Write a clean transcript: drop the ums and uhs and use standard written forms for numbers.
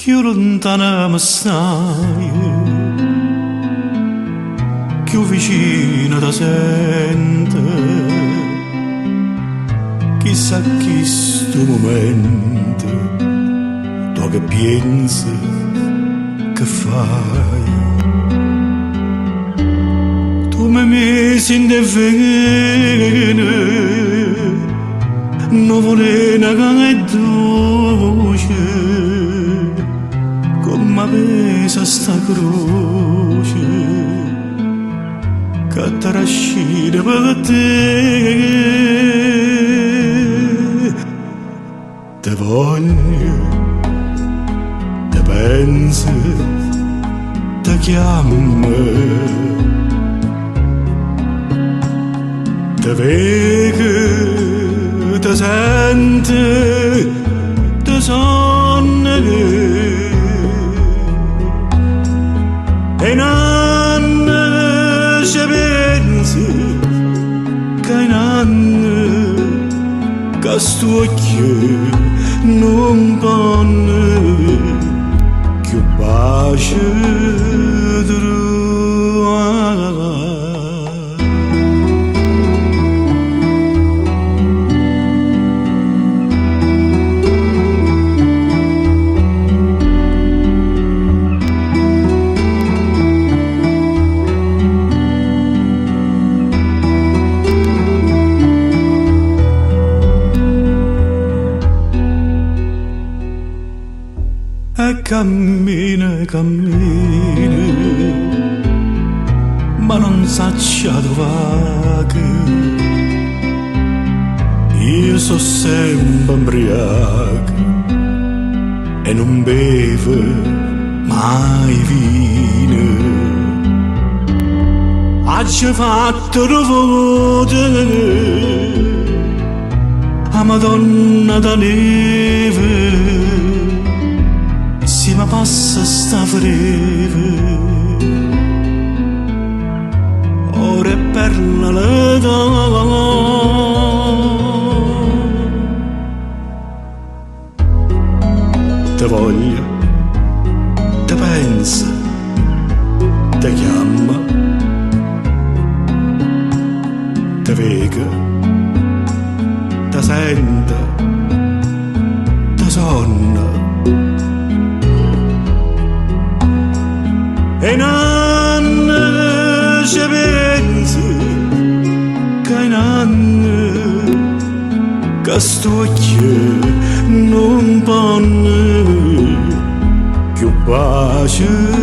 più lontana mi stai, più vicina da sente. Chissà chi sto momento, tu che pensi, che fai? Tu mi misi in vene, non vuole una gana dolce, come pesa sta croce, che ti rascina per te. Te voglio, te penso, te chiamo, te vedo, te sento, te sonno. E non ci pensi che in anno che sto occhio non panne più pace e cammina, cammina, ma non saccia dove che io so sempre ubriaco e non bevo mai vino. Oggi fatto la voce a Madonna da neve, ma passa sta breve, ora è per l'età. Te voglio, te pensa, te chiama, te vega, te sente, te sonna. E non ci pensi che in anno che sto occhio non panne più pace.